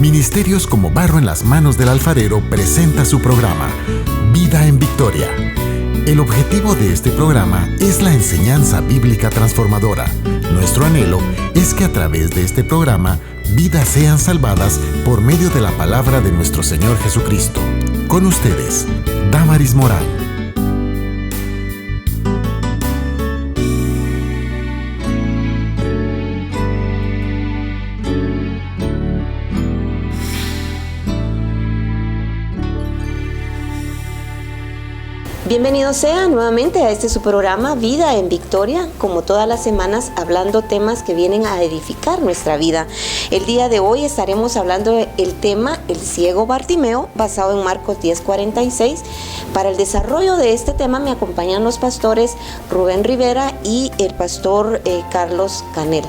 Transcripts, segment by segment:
Ministerios Como Barro en las Manos del Alfarero presenta su programa, Vida en Victoria. El objetivo de este programa es la enseñanza bíblica transformadora. Nuestro anhelo es que a través de este programa, vidas sean salvadas por medio de la palabra de nuestro Señor Jesucristo. Con ustedes, Damaris Morán. Bienvenidos sean nuevamente a este su programa Vida en Victoria, como todas las semanas hablando temas que vienen a edificar nuestra vida. El día de hoy estaremos hablando el tema El ciego Bartimeo, basado en Marcos 10:46. Para el desarrollo de este tema me acompañan los pastores Rubén Rivera y el pastor Carlos Canel,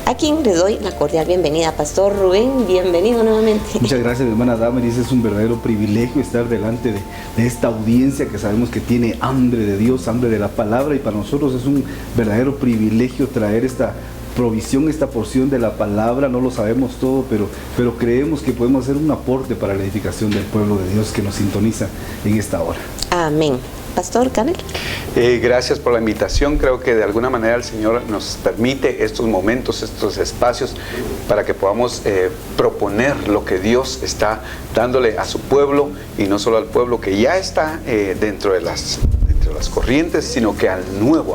a quien le doy la cordial bienvenida. Pastor Rubén, bienvenido nuevamente. Muchas gracias, mi hermana Damaris. Es un verdadero privilegio estar delante de esta audiencia que sabemos que tiene hambre de Dios, hambre de la palabra, y para nosotros es un verdadero privilegio traer esta provisión, esta porción de la palabra. No lo sabemos todo, pero creemos que podemos hacer un aporte para la edificación del pueblo de Dios que nos sintoniza en esta hora. Amén. Pastor Canel. Gracias por la invitación. Creo que de alguna manera el Señor nos permite estos momentos, estos espacios, para que podamos proponer lo que Dios está dándole a su pueblo, y no solo al pueblo que ya está dentro de las corrientes, sino que a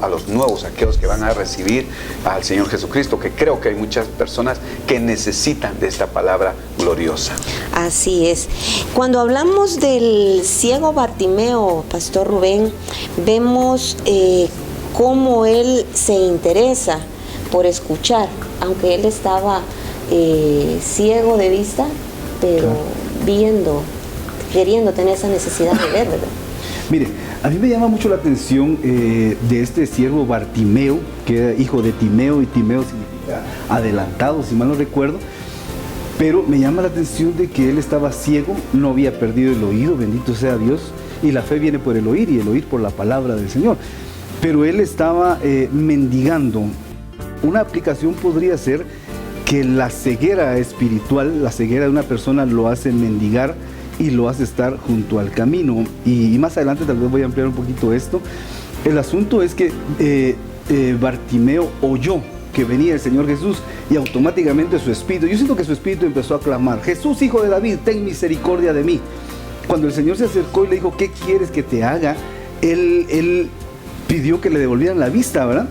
los nuevos, aquellos que van a recibir al Señor Jesucristo, que creo que hay muchas personas que necesitan de esta palabra gloriosa. Así es. Cuando hablamos del ciego Bartimeo, Pastor Rubén, vemos cómo él se interesa por escuchar, aunque él estaba ciego de vista, pero viendo, queriendo tener esa necesidad de ver, ¿verdad? Mire, a mí me llama mucho la atención de este siervo Bartimeo, que era hijo de Timeo, y Timeo significa adelantado, si mal no recuerdo. Pero me llama la atención de que él estaba ciego, no había perdido el oído, bendito sea Dios, y la fe viene por el oír, y el oír por la palabra del Señor. Pero él estaba mendigando. Una aplicación podría ser que la ceguera espiritual, la ceguera de una persona, lo hace mendigar y lo hace estar junto al camino. Y más adelante tal vez voy a ampliar un poquito esto. El asunto es que Bartimeo oyó que venía el Señor Jesús, y automáticamente su espíritu, yo siento que su espíritu empezó a clamar: Jesús, hijo de David, ten misericordia de mí. Cuando el Señor se acercó y le dijo: ¿qué quieres que te haga? Él pidió que le devolvieran la vista, ¿verdad?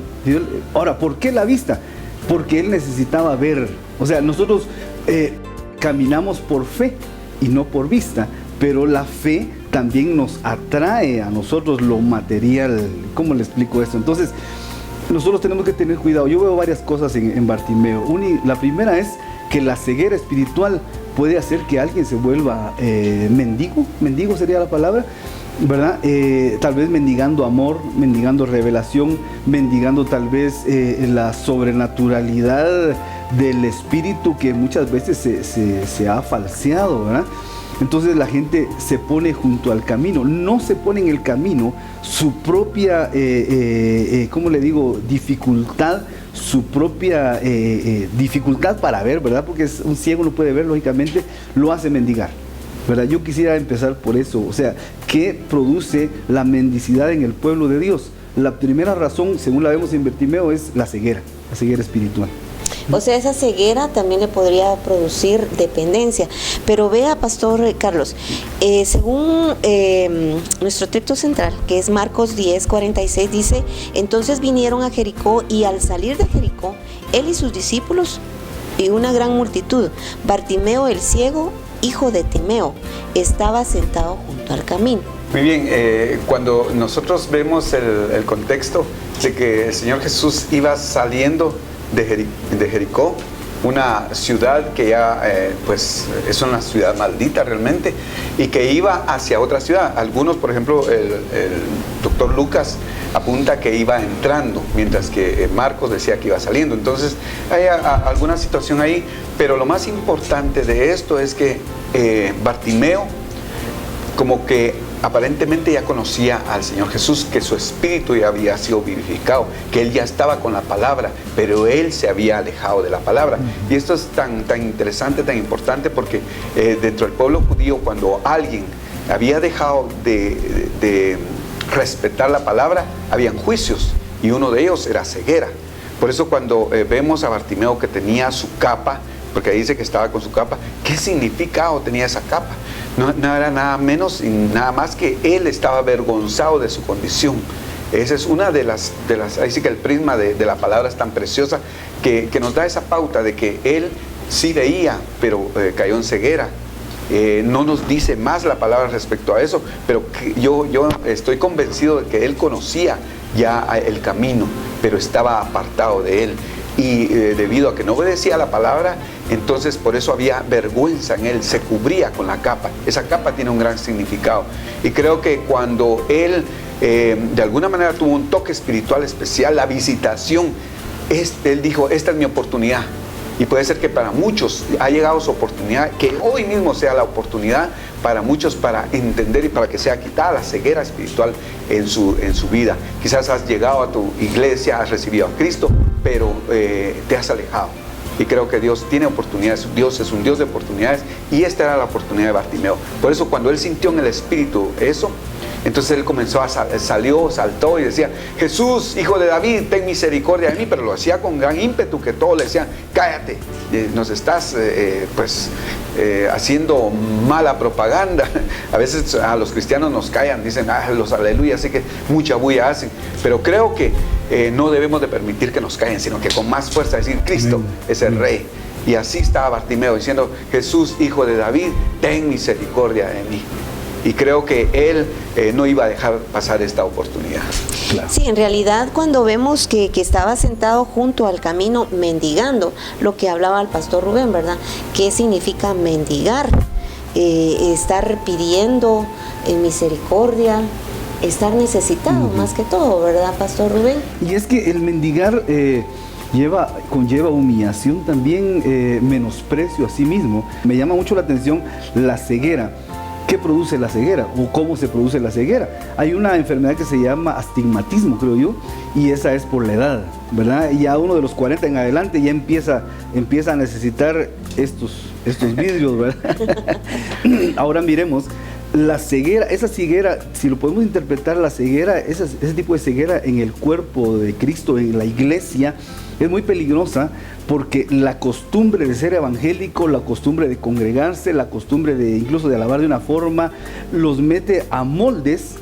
Ahora, ¿por qué la vista? Porque él necesitaba ver. O sea, nosotros caminamos por fe y no por vista, pero la fe también nos atrae a nosotros lo material. ¿Cómo le explico esto? Entonces, nosotros tenemos que tener cuidado. Yo veo varias cosas en Bartimeo. La primera es que la ceguera espiritual puede hacer que alguien se vuelva mendigo sería la palabra, ¿verdad? Tal vez mendigando amor, mendigando revelación, mendigando tal vez la sobrenaturalidad del espíritu que muchas veces se ha falseado, ¿verdad? Entonces la gente se pone junto al camino, no se pone en el camino su propia, ¿cómo le digo?, dificultad, su propia dificultad para ver, ¿verdad? Porque un ciego no puede ver, lógicamente, lo hace mendigar, ¿verdad? Yo quisiera empezar por eso. O sea, ¿qué produce la mendicidad en el pueblo de Dios? La primera razón, según la vemos en Bartimeo, es la ceguera espiritual. O sea, esa ceguera también le podría producir dependencia. Pero vea, Pastor Carlos, según nuestro texto central, que es Marcos 10:46, dice: entonces vinieron a Jericó, y al salir de Jericó, él y sus discípulos y una gran multitud, Bartimeo el ciego, hijo de Timeo, estaba sentado junto al camino. Muy bien, cuando nosotros vemos el contexto de que el Señor Jesús iba saliendo de Jericó, una ciudad que ya pues es una ciudad maldita realmente, y que iba hacia otra ciudad. Algunos, por ejemplo, el doctor Lucas apunta que iba entrando, mientras que Marcos decía que iba saliendo. Entonces hay alguna situación ahí, pero lo más importante de esto es que Bartimeo como que aparentemente ya conocía al Señor Jesús, que su espíritu ya había sido vivificado, que él ya estaba con la palabra, pero él se había alejado de la palabra. Y esto es tan interesante, tan importante, porque dentro del pueblo judío, cuando alguien había dejado de respetar la palabra, habían juicios, y uno de ellos era ceguera. Por eso cuando vemos a Bartimeo que tenía su capa, porque ahí dice que estaba con su capa, ¿qué significado tenía esa capa? No era nada menos y nada más que él estaba avergonzado de su condición. Esa es una de las ahí sí que el prisma de la palabra es tan preciosa, que nos da esa pauta de que él sí veía, pero cayó en ceguera. No nos dice más la palabra respecto a eso, pero yo estoy convencido de que él conocía ya el camino, pero estaba apartado de él. Y debido a que no obedecía a la palabra, entonces por eso había vergüenza en él, se cubría con la capa. Esa capa tiene un gran significado, y creo que cuando él de alguna manera tuvo un toque espiritual especial, la visitación, él dijo, esta es mi oportunidad. Y puede ser que para muchos ha llegado su oportunidad, que hoy mismo sea la oportunidad para muchos para entender y para que sea quitada la ceguera espiritual en su vida. Quizás has llegado a tu iglesia, has recibido a Cristo, pero te has alejado. Y creo que Dios tiene oportunidades, Dios es un Dios de oportunidades, y esta era la oportunidad de Bartimeo. Por eso cuando él sintió en el espíritu eso, entonces él comenzó saltó y decía, Jesús, hijo de David, ten misericordia de mí, pero lo hacía con gran ímpetu, que todos le decían, cállate, nos estás haciendo mala propaganda. A veces a los cristianos nos callan, dicen, los aleluya, así que mucha bulla hacen, pero creo que no debemos de permitir que nos callen, sino que con más fuerza decir, Cristo es el Rey. Y así estaba Bartimeo diciendo, Jesús, hijo de David, ten misericordia de mí. Y creo que él no iba a dejar pasar esta oportunidad. Claro. Sí, en realidad cuando vemos que estaba sentado junto al camino mendigando, lo que hablaba el pastor Rubén, ¿verdad? ¿Qué significa mendigar? Estar pidiendo misericordia, estar necesitado más que todo, ¿verdad, pastor Rubén? Y es que el mendigar conlleva humillación también, menosprecio a sí mismo. Me llama mucho la atención la ceguera. ¿Qué produce la ceguera? ¿O cómo se produce la ceguera? Hay una enfermedad que se llama astigmatismo, creo yo, y esa es por la edad, ¿verdad? Y a uno de los 40 en adelante ya empieza a necesitar estos vidrios, ¿verdad? Ahora miremos, la ceguera, esa ceguera, si lo podemos interpretar, la ceguera, ese tipo de ceguera en el cuerpo de Cristo, en la iglesia, es muy peligrosa, porque la costumbre de ser evangélico, la costumbre de congregarse, la costumbre de incluso de alabar de una forma, los mete a moldes,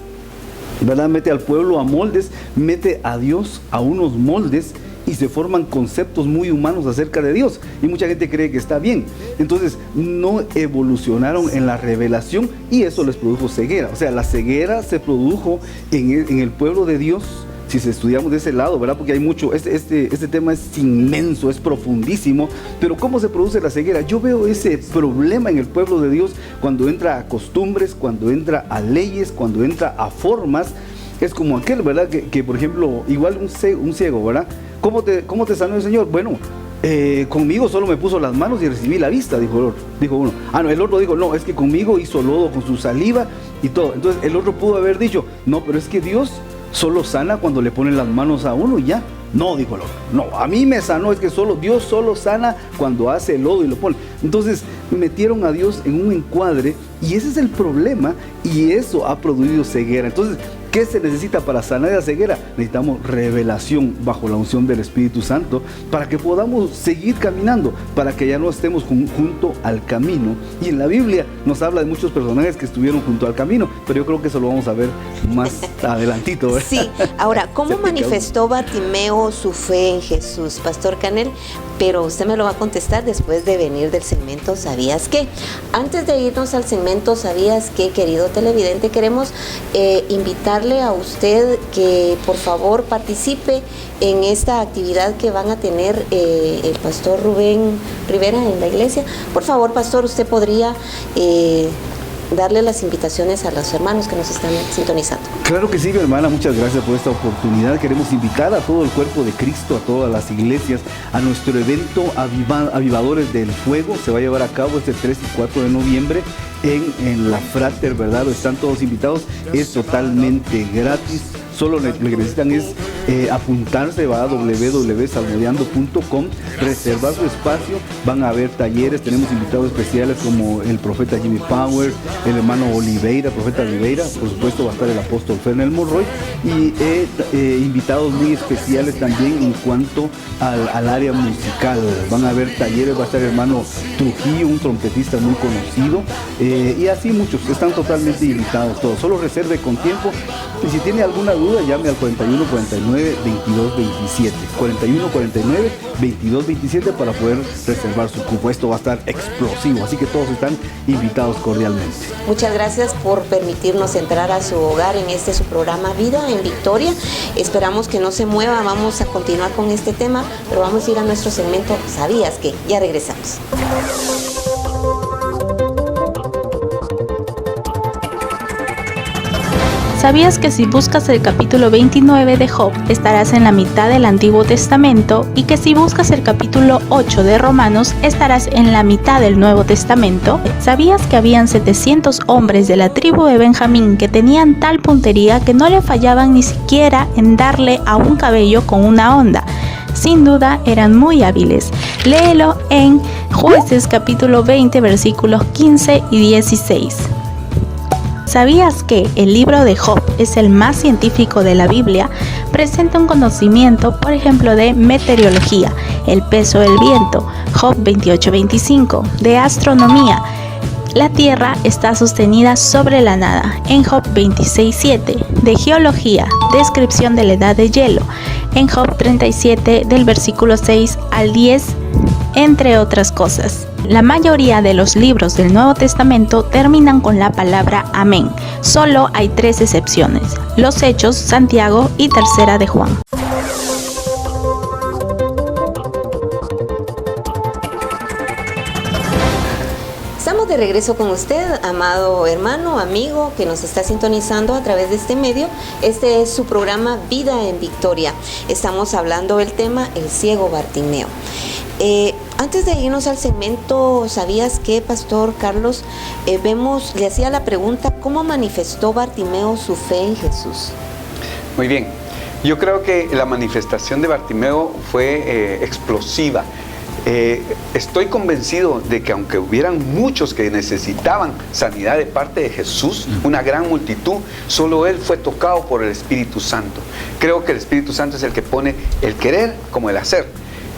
¿verdad? Mete al pueblo a moldes, mete a Dios a unos moldes, y se forman conceptos muy humanos acerca de Dios, y mucha gente cree que está bien. Entonces no evolucionaron en la revelación, y eso les produjo ceguera. O sea, la ceguera se produjo en el pueblo de Dios, si estudiamos de ese lado, ¿verdad? Porque hay mucho, este tema es inmenso, es profundísimo, pero ¿cómo se produce la ceguera? Yo veo ese problema en el pueblo de Dios cuando entra a costumbres, cuando entra a leyes, cuando entra a formas. Es como aquel, ¿verdad? Que por ejemplo, igual un ciego, ¿verdad? ¿Cómo te sanó el Señor? Bueno, conmigo solo me puso las manos y recibí la vista, dijo uno. No, el otro dijo, no, es que conmigo hizo lodo con su saliva y todo. Entonces el otro pudo haber dicho, no, pero es que Dios solo sana cuando le ponen las manos a uno y ya. No, dijo el otro, no, a mí me sanó, es que Dios solo sana cuando hace el lodo y lo pone. Entonces metieron a Dios en un encuadre, y ese es el problema, y eso ha producido ceguera. Entonces, ¿qué se necesita para sanar la ceguera? Necesitamos revelación bajo la unción del Espíritu Santo, para que podamos seguir caminando, para que ya no estemos junto al camino. Y en la Biblia nos habla de muchos personajes que estuvieron junto al camino, pero yo creo que eso lo vamos a ver más adelantito, ¿verdad? Sí, ahora, ¿cómo manifestó Bartimeo su fe en Jesús, Pastor Canel? Pero usted me lo va a contestar después de venir del segmento ¿Sabías qué? Antes de irnos al segmento ¿Sabías qué?, querido televidente, queremos invitarle a usted que por favor participe en esta actividad que van a tener el pastor Rubén Rivera en la iglesia. Por favor, pastor, usted podría darle las invitaciones a los hermanos que nos están sintonizando. Claro que sí, mi hermana, muchas gracias por esta oportunidad. Queremos invitar a todo el cuerpo de Cristo, a todas las iglesias, a nuestro evento Avivadores del Fuego. Se va a llevar a cabo este 3 y 4 de noviembre en la Frater, ¿verdad? Están todos invitados, es totalmente gratis. Solo lo que necesitan es apuntarse, va a www.salmodiando.com, reservar su espacio, van a haber talleres, tenemos invitados especiales como el profeta Jimmy Power, el hermano Oliveira, profeta Oliveira, por supuesto va a estar el apóstol Fernel Monroy y invitados muy especiales también en cuanto al área musical. Van a haber talleres, va a estar el hermano Trujillo, un trompetista muy conocido, y así muchos, están totalmente invitados todos. Solo reserve con tiempo y si tiene alguna duda llame al 4149-2227, 4149-2227 para poder reservar su cupo. Esto va a estar explosivo, así que todos están invitados cordialmente. Muchas gracias por permitirnos entrar a su hogar en su programa Vida en Victoria. Esperamos que no se mueva, vamos a continuar con este tema, pero vamos a ir a nuestro segmento ¿Sabías qué? Ya regresamos. ¿Sabías que si buscas el capítulo 29 de Job estarás en la mitad del Antiguo Testamento y que si buscas el capítulo 8 de Romanos estarás en la mitad del Nuevo Testamento? ¿Sabías que habían 700 hombres de la tribu de Benjamín que tenían tal puntería que no le fallaban ni siquiera en darle a un cabello con una honda? Sin duda eran muy hábiles. Léelo en Jueces capítulo 20 versículos 15 y 16. ¿Sabías que el libro de Job es el más científico de la Biblia? Presenta un conocimiento, por ejemplo, de meteorología, el peso del viento, Job 28:25, de astronomía, la Tierra está sostenida sobre la nada, en Job 26:7, de geología, descripción de la edad de hielo, en Job 37, del versículo 6 al 10, entre otras cosas. La mayoría de los libros del Nuevo Testamento terminan con la palabra amén. Solo hay 3 excepciones: los Hechos, Santiago y Tercera de Juan. Estamos de regreso con usted, amado hermano, amigo que nos está sintonizando a través de este medio. Este es su programa Vida en Victoria. Estamos hablando del tema El ciego Bartimeo. Antes de irnos al segmento, ¿sabías qué, Pastor Carlos? Le hacía la pregunta, ¿cómo manifestó Bartimeo su fe en Jesús? Muy bien, yo creo que la manifestación de Bartimeo fue explosiva. Estoy convencido de que aunque hubieran muchos que necesitaban sanidad de parte de Jesús, una gran multitud, solo él fue tocado por el Espíritu Santo. Creo que el Espíritu Santo es el que pone el querer como el hacer.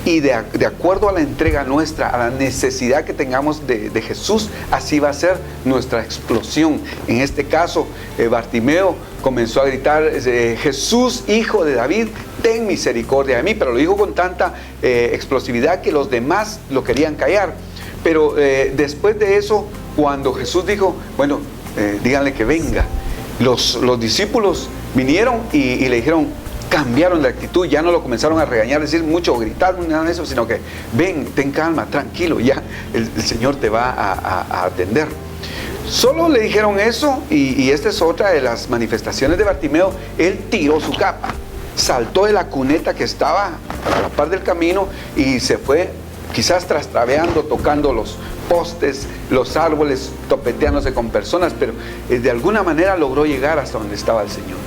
Y de acuerdo a la entrega nuestra, a la necesidad que tengamos de Jesús, así va a ser nuestra explosión. En este caso, Bartimeo comenzó a gritar, Jesús, hijo de David, ten misericordia de mí, pero lo dijo con tanta explosividad que los demás lo querían callar. Pero después de eso, cuando Jesús dijo, bueno, díganle que venga, los discípulos vinieron y le dijeron, cambiaron de actitud, ya no lo comenzaron a regañar, decir mucho, gritar, nada de eso, sino que ven, ten calma, tranquilo, ya el Señor te va a atender. Solo le dijeron eso y esta es otra de las manifestaciones de Bartimeo. Él tiró su capa, saltó de la cuneta que estaba a la par del camino y se fue quizás trastraveando, tocando los postes, los árboles, topeteándose con personas, pero de alguna manera logró llegar hasta donde estaba el Señor.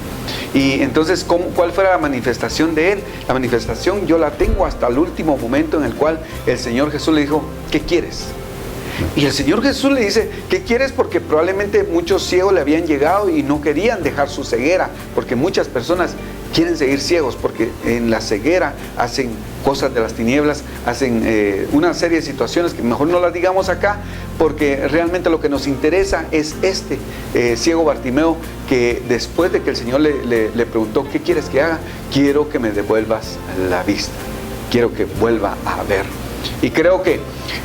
Y entonces, ¿cuál fue la manifestación de él? La manifestación yo la tengo hasta el último momento en el cual el Señor Jesús le dijo, ¿qué quieres? Y el Señor Jesús le dice, ¿qué quieres? Porque probablemente muchos ciegos le habían llegado y no querían dejar su ceguera, porque muchas personas quieren seguir ciegos, porque en la ceguera hacen cosas de las tinieblas, hacen una serie de situaciones que mejor no las digamos acá, porque realmente lo que nos interesa es este ciego Bartimeo, que después de que el Señor le preguntó, ¿qué quieres que haga? Quiero que me devuelvas la vista, quiero que vuelva a ver. Y creo que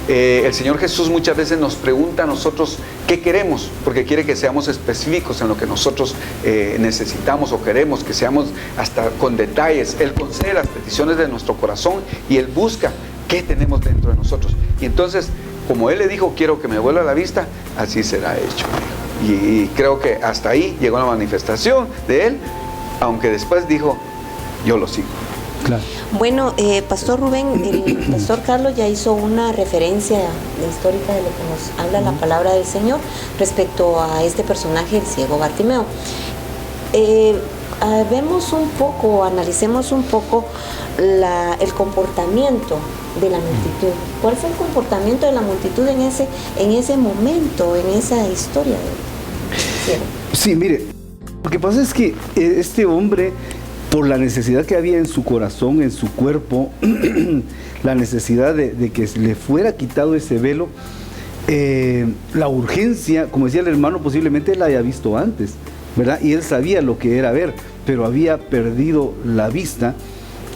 el Señor Jesús muchas veces nos pregunta a nosotros qué queremos, porque quiere que seamos específicos en lo que nosotros necesitamos o queremos, que seamos hasta con detalles. Él concede las peticiones de nuestro corazón y Él busca qué tenemos dentro de nosotros. Y entonces, como Él le dijo, quiero que me vuelva la vista, así será hecho. Y creo que hasta ahí llegó la manifestación de él, aunque después dijo, yo lo sigo. Claro. Bueno, Pastor Rubén, el Pastor Carlos ya hizo una referencia histórica de lo que nos habla la palabra del Señor respecto a este personaje, el ciego Bartimeo. Vemos un poco, analicemos un poco el comportamiento de la multitud. ¿Cuál fue el comportamiento de la multitud en ese momento, en esa historia del ciego? Sí, mire, lo que pasa es que este hombre, por la necesidad que había en su corazón, en su cuerpo, la necesidad de que le fuera quitado ese velo, la urgencia, como decía el hermano, posiblemente él la haya visto antes, ¿verdad? Y él sabía lo que era ver, pero había perdido la vista.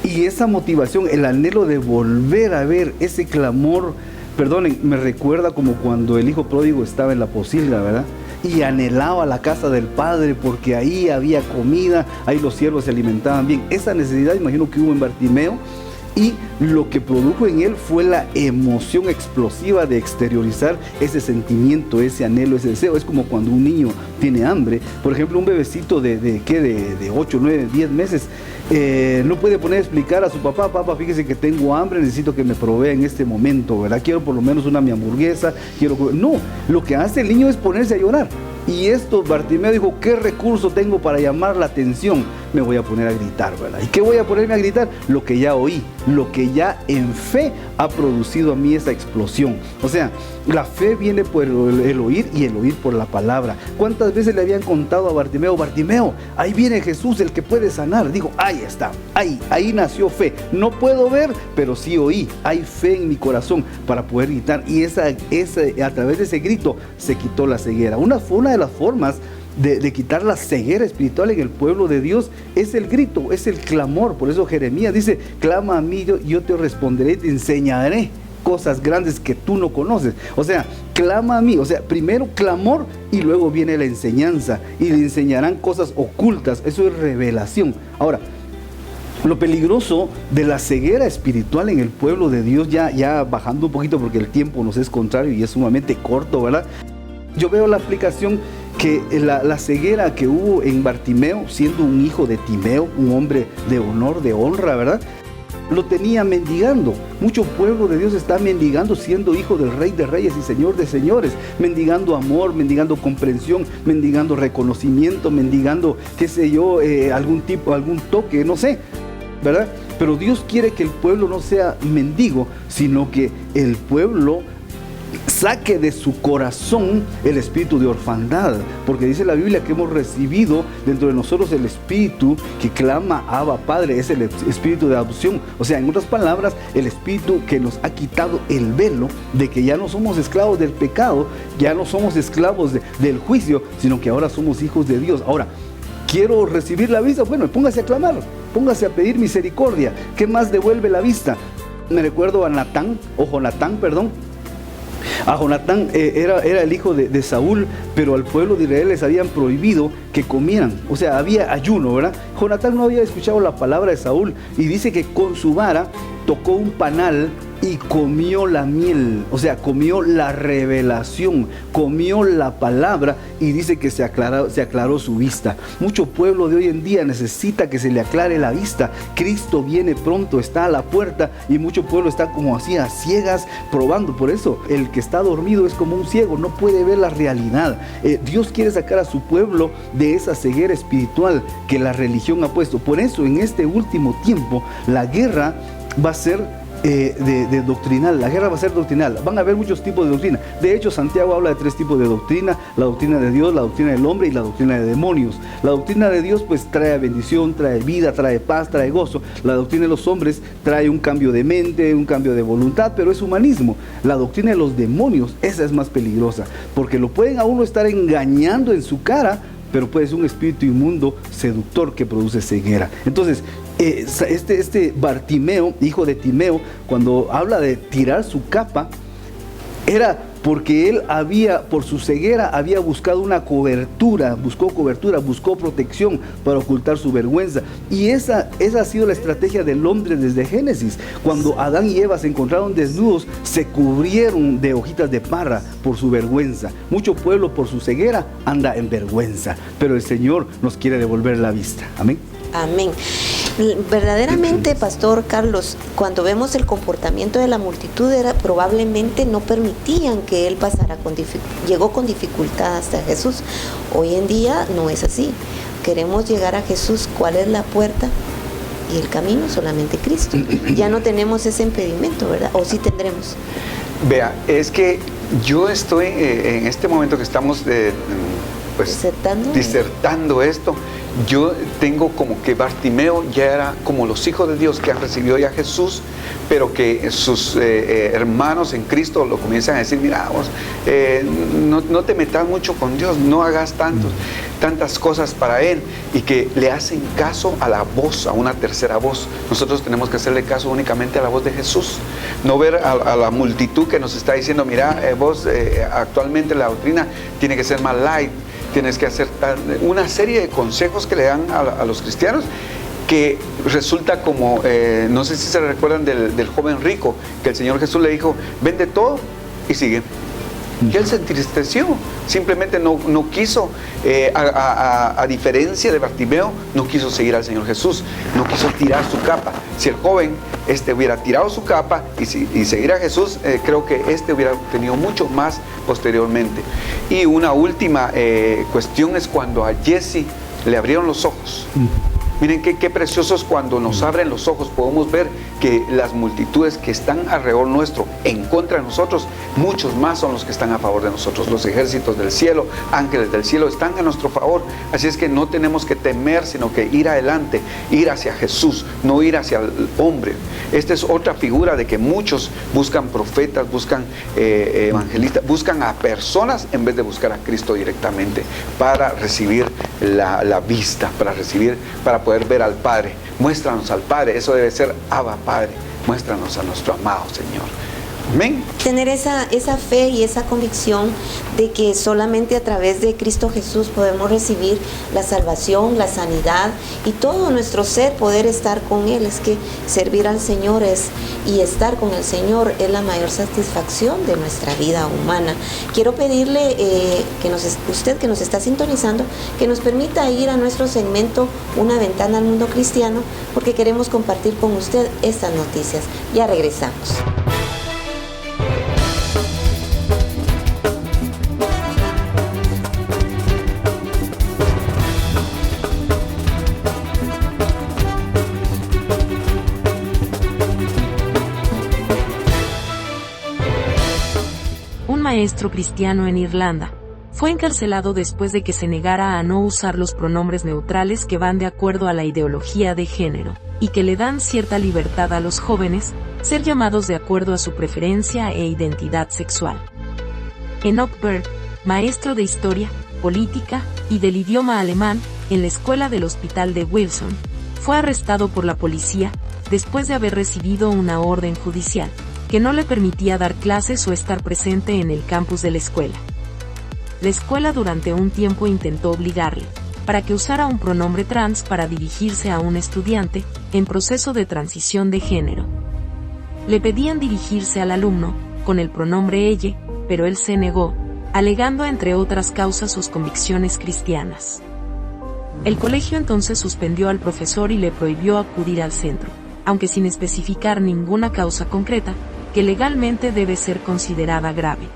Y esa motivación, el anhelo de volver a ver, ese clamor, perdonen, me recuerda como cuando el hijo pródigo estaba en la posilga, ¿verdad? Y anhelaba la casa del padre porque ahí había comida, ahí los siervos se alimentaban bien. Esa necesidad, imagino que hubo en Bartimeo, y lo que produjo en él fue la emoción explosiva de exteriorizar ese sentimiento, ese anhelo, ese deseo. Es como cuando un niño tiene hambre. Por ejemplo, un bebecito de 8, 9, 10 meses no puede poner a explicar a su papá, papá, fíjese que tengo hambre, necesito que me provea en este momento, ¿verdad? Quiero por lo menos una mi hamburguesa, quiero... No, lo que hace el niño es ponerse a llorar. Y esto, Bartimeo dijo, ¿qué recurso tengo para llamar la atención? Me voy a poner a gritar, ¿verdad? ¿Y qué voy a ponerme a gritar? Lo que ya oí, lo que ya en fe ha producido a mí esa explosión. O sea, la fe viene por el oír y el oír por la palabra. ¿Cuántas veces le habían contado a Bartimeo, Bartimeo, ahí viene Jesús, el que puede sanar? Dijo, ahí está, ahí nació fe. No puedo ver, pero sí oí. Hay fe en mi corazón para poder gritar. Y a través de ese grito se quitó la ceguera. Una de las formas de quitar la ceguera espiritual en el pueblo de Dios es el grito, es el clamor. Por eso Jeremías dice, clama a mí, yo te responderé y te enseñaré cosas grandes que tú no conoces. O sea, clama a mí, o sea, primero clamor y luego viene la enseñanza y le enseñarán cosas ocultas. Eso es revelación. Ahora, lo peligroso de la ceguera espiritual en el pueblo de Dios, ya bajando un poquito porque el tiempo nos es contrario y es sumamente corto, ¿verdad? Yo veo la aplicación que la ceguera que hubo en Bartimeo, siendo un hijo de Timeo, un hombre de honor, de honra, ¿verdad? Lo tenía mendigando. Mucho pueblo de Dios está mendigando siendo hijo del Rey de Reyes y Señor de Señores, mendigando amor, mendigando comprensión, mendigando reconocimiento, mendigando, qué sé yo, algún toque, no sé, ¿verdad? Pero Dios quiere que el pueblo no sea mendigo, sino que el pueblo saque de su corazón el espíritu de orfandad, porque dice la Biblia que hemos recibido dentro de nosotros el espíritu que clama Abba Padre, es el espíritu de adopción. O sea, en otras palabras, el espíritu que nos ha quitado el velo de que ya no somos esclavos del pecado, ya no somos esclavos del juicio, sino que ahora somos hijos de Dios. Ahora, quiero recibir la vista, bueno, póngase a clamar, póngase a pedir misericordia. ¿Qué más devuelve la vista? Me recuerdo a Jonatán, a Jonatán era el hijo de Saúl, pero al pueblo de Israel les habían prohibido que comieran, o sea, había ayuno, ¿verdad? Jonatán no había escuchado la palabra de Saúl y dice que con su vara tocó un panal y comió la miel, o sea, comió la revelación, comió la palabra, y dice que se aclaró su vista. Mucho pueblo de hoy en día necesita que se le aclare la vista. Cristo viene pronto, está a la puerta, y mucho pueblo está como así a ciegas probando. Por eso el que está dormido es como un ciego, no puede ver la realidad. Dios quiere sacar a su pueblo de esa ceguera espiritual que la religión ha puesto. Por eso en este último tiempo la guerra va a ser doctrinal. La guerra va a ser doctrinal. Van a haber muchos tipos de doctrina. De hecho, Santiago habla de 3 tipos de doctrina: la doctrina de Dios, la doctrina del hombre y la doctrina de demonios. La doctrina de Dios pues trae bendición, trae vida, trae paz, trae gozo. La doctrina de los hombres trae un cambio de mente, un cambio de voluntad, pero es humanismo. La doctrina de los demonios, esa es más peligrosa, porque lo pueden a uno estar engañando en su cara, pero puede ser un espíritu inmundo seductor que produce ceguera. Entonces, este Bartimeo, hijo de Timeo, cuando habla de tirar su capa, era porque él por su ceguera, había buscado buscó protección para ocultar su vergüenza. Y esa ha sido la estrategia del hombre desde Génesis. Cuando Adán y Eva se encontraron desnudos, se cubrieron de hojitas de parra por su vergüenza. Mucho pueblo por su ceguera anda en vergüenza, pero el Señor nos quiere devolver la vista. Amén. Amén. Verdaderamente, Pastor Carlos, cuando vemos el comportamiento de la multitud, probablemente no permitían que él pasara llegó con dificultad hasta Jesús. Hoy en día no es así. Queremos llegar a Jesús. ¿Cuál es la puerta y el camino? Solamente Cristo. Ya no tenemos ese impedimento, ¿verdad? ¿O sí tendremos? Vea, es que yo estoy en este momento que estamos disertando esto. Yo tengo como que Bartimeo ya era como los hijos de Dios que han recibido ya a Jesús, pero que sus hermanos en Cristo lo comienzan a decir: mira, vos, no te metas mucho con Dios, no hagas tantas cosas para Él, y que le hacen caso a la voz, a una tercera voz. Nosotros tenemos que hacerle caso únicamente a la voz de Jesús, no ver a la multitud que nos está diciendo: mira, vos actualmente la doctrina tiene que ser más light, tienes que hacer una serie de consejos que le dan a los cristianos, que resulta como, no sé si se recuerdan del joven rico, que el Señor Jesús le dijo: vende todo y sigue. Y él se entristeció, simplemente no quiso, a diferencia de Bartimeo, no quiso seguir al Señor Jesús, no quiso tirar su capa. Si el joven hubiera tirado su capa y seguir a Jesús, creo que hubiera tenido mucho más posteriormente. Y una última cuestión es cuando a Jesse le abrieron los ojos. Miren qué precioso es cuando nos abren los ojos. Podemos ver que las multitudes que están alrededor nuestro en contra de nosotros, muchos más son los que están a favor de nosotros. Los ejércitos del cielo, ángeles del cielo, están a nuestro favor. Así es que no tenemos que temer, sino que ir adelante, ir hacia Jesús, no ir hacia el hombre. Esta es otra figura de que muchos buscan profetas, buscan evangelistas, buscan a personas en vez de buscar a Cristo directamente para recibir la vista, para poder ver al Padre. Muéstranos al Padre, eso debe ser: Abba, Padre, muéstranos a nuestro amado Señor. Amén. Tener esa fe y esa convicción de que solamente a través de Cristo Jesús podemos recibir la salvación, la sanidad y todo nuestro ser, poder estar con Él. Es que servir al Señor y estar con el Señor es la mayor satisfacción de nuestra vida humana. Quiero pedirle usted que nos está sintonizando, que nos permita ir a nuestro segmento Una Ventana al Mundo Cristiano, porque queremos compartir con usted estas noticias. Ya regresamos. Maestro cristiano en Irlanda, fue encarcelado después de que se negara a no usar los pronombres neutrales que van de acuerdo a la ideología de género, y que le dan cierta libertad a los jóvenes, ser llamados de acuerdo a su preferencia e identidad sexual. Enoch Berg, maestro de historia, política y del idioma alemán en la escuela del hospital de Wilson, fue arrestado por la policía después de haber recibido una orden judicial que no le permitía dar clases o estar presente en el campus de la escuela. La escuela durante un tiempo intentó obligarle para que usara un pronombre trans para dirigirse a un estudiante en proceso de transición de género. Le pedían dirigirse al alumno con el pronombre ella, pero él se negó, alegando entre otras causas sus convicciones cristianas. El colegio entonces suspendió al profesor y le prohibió acudir al centro, aunque sin especificar ninguna causa concreta, que legalmente debe ser considerada grave.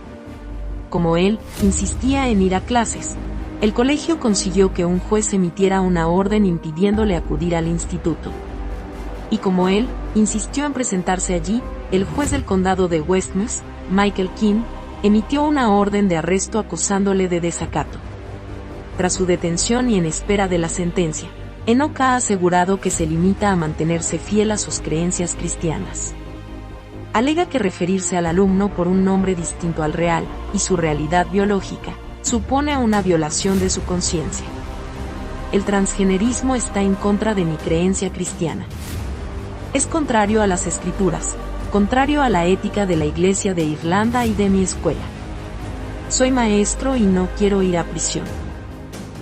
Como él insistía en ir a clases, el colegio consiguió que un juez emitiera una orden impidiéndole acudir al instituto. Y como él insistió en presentarse allí, el juez del condado de Westmeath, Michael King, emitió una orden de arresto acusándole de desacato. Tras su detención y en espera de la sentencia, Enoch ha asegurado que se limita a mantenerse fiel a sus creencias cristianas. Alega que referirse al alumno por un nombre distinto al real y su realidad biológica supone una violación de su conciencia. El transgenerismo está en contra de mi creencia cristiana. Es contrario a las escrituras, contrario a la ética de la Iglesia de Irlanda y de mi escuela. Soy maestro y no quiero ir a prisión.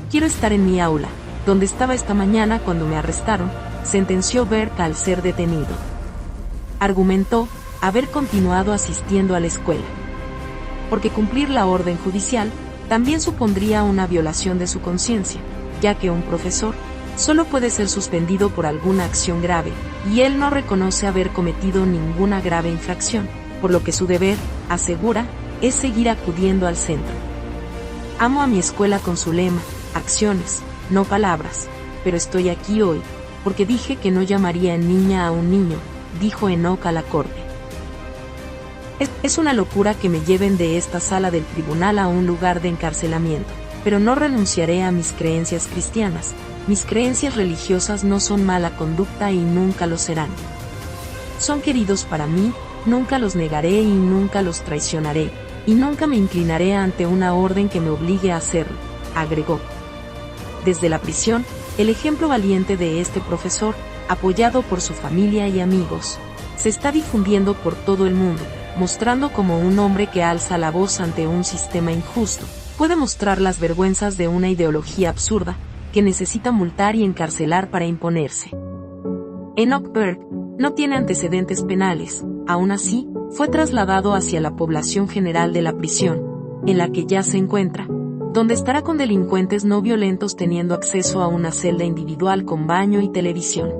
Quiero estar en mi aula, donde estaba esta mañana cuando me arrestaron, sentenció Berg al ser detenido. Argumentó haber continuado asistiendo a la escuela, porque cumplir la orden judicial también supondría una violación de su conciencia, ya que un profesor solo puede ser suspendido por alguna acción grave, y él no reconoce haber cometido ninguna grave infracción, por lo que su deber, asegura, es seguir acudiendo al centro. Amo a mi escuela con su lema, acciones, no palabras, pero estoy aquí hoy, porque dije que no llamaría en niña a un niño, dijo Enoch a la corte. Es una locura que me lleven de esta sala del tribunal a un lugar de encarcelamiento, pero no renunciaré a mis creencias cristianas. Mis creencias religiosas no son mala conducta y nunca lo serán. Son queridos para mí, nunca los negaré y nunca los traicionaré, y nunca me inclinaré ante una orden que me obligue a hacerlo, agregó. Desde la prisión, el ejemplo valiente de este profesor, apoyado por su familia y amigos, se está difundiendo por todo el mundo, mostrando como un hombre que alza la voz ante un sistema injusto, puede mostrar las vergüenzas de una ideología absurda, que necesita multar y encarcelar para imponerse. Enoch Berg no tiene antecedentes penales, aún así, fue trasladado hacia la población general de la prisión, en la que ya se encuentra, donde estará con delincuentes no violentos teniendo acceso a una celda individual con baño y televisión.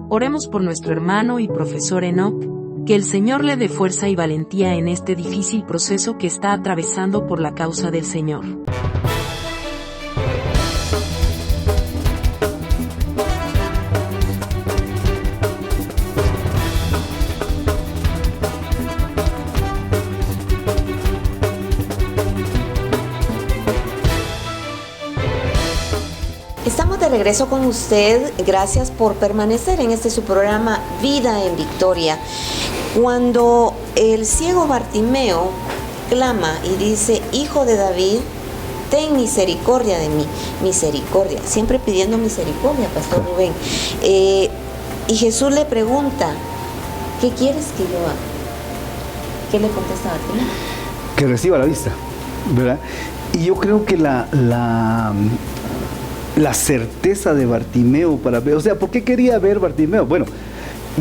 Oremos por nuestro hermano y profesor Enoch, que el Señor le dé fuerza y valentía en este difícil proceso que está atravesando por la causa del Señor. Estamos de regreso con usted. Gracias por permanecer en este su programa Vida en Victoria. Cuando el ciego Bartimeo clama y dice: Hijo de David, ten misericordia de mí. Misericordia, siempre pidiendo misericordia, Pastor Rubén. Y Jesús le pregunta: ¿qué quieres que yo haga? ¿Qué le contesta Bartimeo? Que reciba la vista, ¿verdad? Y yo creo que la certeza de Bartimeo para ver, o sea, ¿por qué quería ver Bartimeo? Bueno,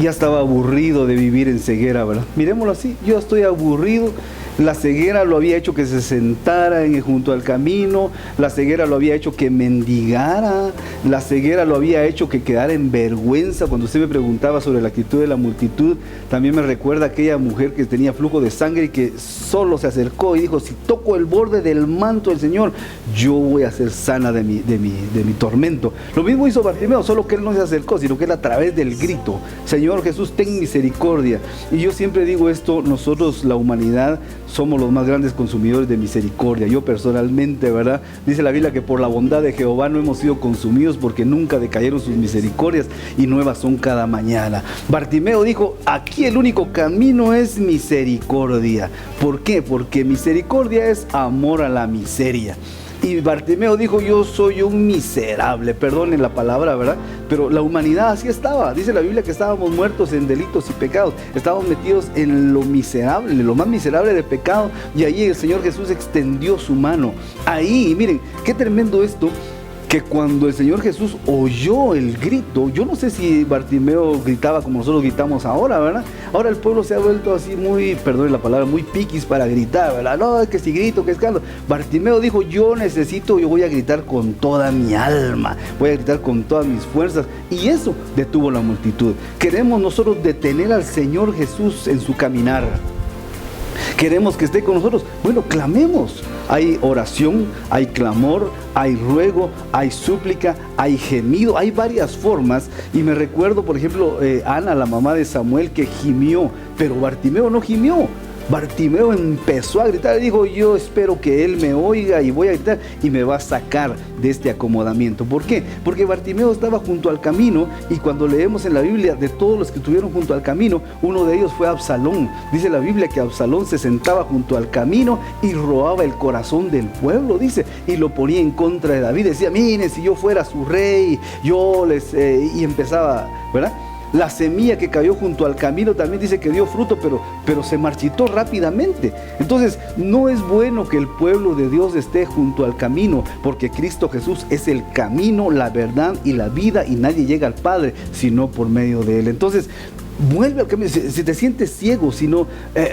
ya estaba aburrido de vivir en ceguera, ¿verdad? Miremoslo así, yo estoy aburrido. La ceguera lo había hecho que se sentara junto al camino, la ceguera lo había hecho que mendigara, la ceguera lo había hecho que quedara en vergüenza. Cuando usted me preguntaba sobre la actitud de la multitud, también me recuerda aquella mujer que tenía flujo de sangre y que solo se acercó y dijo: si toco el borde del manto del Señor, yo voy a ser sana de mi tormento. Lo mismo hizo Bartimeo, solo que él no se acercó, sino que él a través del grito: Señor Jesús, ten misericordia. Y yo siempre digo esto, nosotros, la humanidad, somos los más grandes consumidores de misericordia. Yo personalmente, ¿verdad? Dice la Biblia que por la bondad de Jehová no hemos sido consumidos, porque nunca decayeron sus misericordias y nuevas son cada mañana. Bartimeo dijo: aquí el único camino es misericordia. ¿Por qué? Porque misericordia es amor a la miseria. Y Bartimeo dijo: yo soy un miserable, perdonen la palabra, ¿verdad? Pero la humanidad así estaba. Dice la Biblia que estábamos muertos en delitos y pecados. Estábamos metidos en lo miserable, en lo más miserable de pecado. Y ahí el Señor Jesús extendió su mano. Ahí, miren, qué tremendo esto, que cuando el Señor Jesús oyó el grito, yo no sé si Bartimeo gritaba como nosotros gritamos ahora, ¿verdad? Ahora el pueblo se ha vuelto así muy, perdón la palabra, muy piquis para gritar, ¿verdad? No, es que si grito, que escándalo. Bartimeo dijo: yo voy a gritar con toda mi alma, voy a gritar con todas mis fuerzas. Y eso detuvo la multitud. Queremos nosotros detener al Señor Jesús en su caminar. Queremos que esté con nosotros. Bueno, clamemos. Hay oración, hay clamor, hay ruego, hay súplica, hay gemido, hay varias formas. Y me recuerdo, por ejemplo, Ana, la mamá de Samuel, que gimió, pero Bartimeo no gimió. Bartimeo empezó a gritar y dijo: yo espero que él me oiga y voy a gritar y me va a sacar de este acomodamiento. ¿Por qué? Porque Bartimeo estaba junto al camino, y cuando leemos en la Biblia de todos los que estuvieron junto al camino, uno de ellos fue Absalón. Dice la Biblia que Absalón se sentaba junto al camino y robaba el corazón del pueblo, dice, y lo ponía en contra de David. Decía: miren, si yo fuera su rey, y empezaba, ¿verdad? La semilla que cayó junto al camino también dice que dio fruto, pero se marchitó rápidamente. Entonces, no es bueno que el pueblo de Dios esté junto al camino, porque Cristo Jesús es el camino, la verdad y la vida, y nadie llega al Padre sino por medio de Él. Entonces, vuelve al camino. Si te sientes ciego,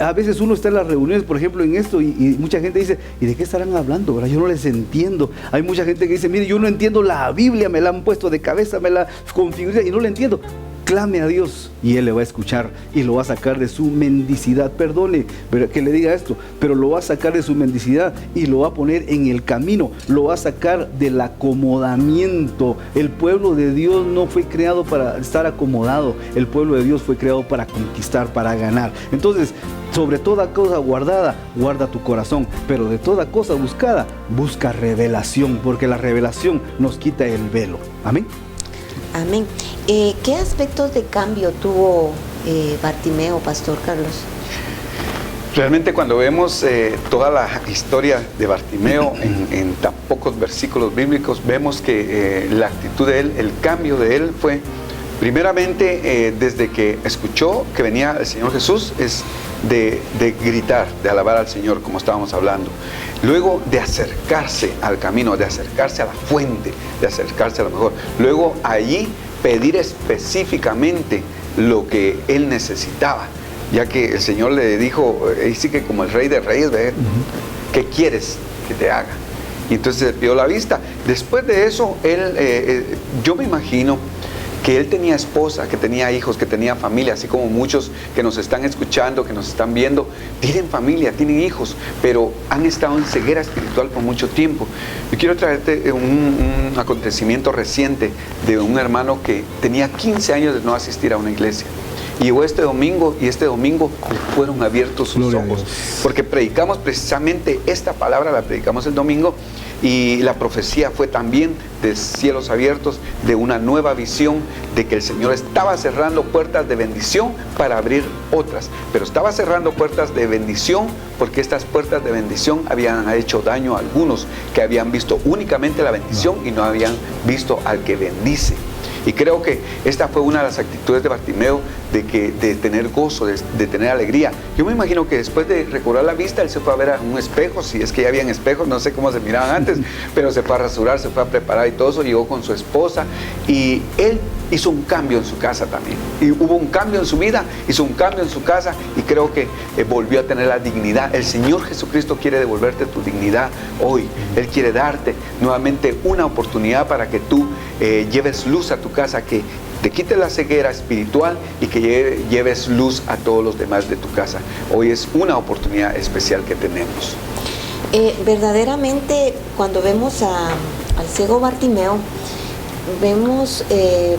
a veces uno está en las reuniones, por ejemplo, en esto, y mucha gente dice, ¿y de qué estarán hablando? ¿Verdad? Yo no les entiendo. Hay mucha gente que dice, mire, yo no entiendo la Biblia, me la han puesto de cabeza, me la configuré y no la entiendo. Clame a Dios y Él le va a escuchar y lo va a sacar de su mendicidad. Perdone que le diga esto, pero lo va a sacar de su mendicidad y lo va a poner en el camino, lo va a sacar del acomodamiento. El pueblo de Dios no fue creado para estar acomodado, el pueblo de Dios fue creado para conquistar, para ganar. Entonces, sobre toda cosa guardada, guarda tu corazón, pero de toda cosa buscada, busca revelación, porque la revelación nos quita el velo. Amén. Amén. ¿Qué aspectos de cambio tuvo Bartimeo, Pastor Carlos? Realmente cuando vemos toda la historia de Bartimeo en tan pocos versículos bíblicos, vemos que la actitud de él, el cambio de él fue, primeramente, desde que escuchó que venía el Señor Jesús, es de gritar, de alabar al Señor, como estábamos hablando. Luego de acercarse al camino, de acercarse a la fuente, de acercarse a lo mejor. Luego allí pedir específicamente lo que él necesitaba, ya que el Señor le dijo, ahí sí que como el Rey de Reyes, ¿ve? ¿Qué quieres que te haga? Y entonces le pidió la vista. Después de eso, yo me imagino que él tenía esposa, que tenía hijos, que tenía familia, así como muchos que nos están escuchando, que nos están viendo, tienen familia, tienen hijos, pero han estado en ceguera espiritual por mucho tiempo. Yo quiero traerte un acontecimiento reciente de un hermano que tenía 15 años de no asistir a una iglesia. Y llegó este domingo, y este domingo le fueron abiertos sus ojos, porque predicamos precisamente esta palabra, la predicamos el domingo, y la profecía fue también de cielos abiertos, de una nueva visión, de que el Señor estaba cerrando puertas de bendición para abrir otras, pero estaba cerrando puertas de bendición porque estas puertas de bendición habían hecho daño a algunos que habían visto únicamente la bendición y no habían visto al que bendice. Y creo que esta fue una de las actitudes de Bartimeo, de tener gozo, de tener alegría. Yo me imagino que después de recobrar la vista, él se fue a ver a un espejo, si es que ya habían espejos, no sé cómo se miraban antes, pero se fue a rasurar, se fue a preparar y todo eso, llegó con su esposa y él hizo un cambio en su casa también. Y hubo un cambio en su vida, hizo un cambio en su casa y creo que volvió a tener la dignidad. El Señor Jesucristo quiere devolverte tu dignidad hoy. Él quiere darte nuevamente una oportunidad para que tú lleves luz a tu casa, que te quites la ceguera espiritual y que lleves luz a todos los demás de tu casa. Hoy es una oportunidad especial que tenemos. Verdaderamente, cuando vemos al ciego Bartimeo, vemos,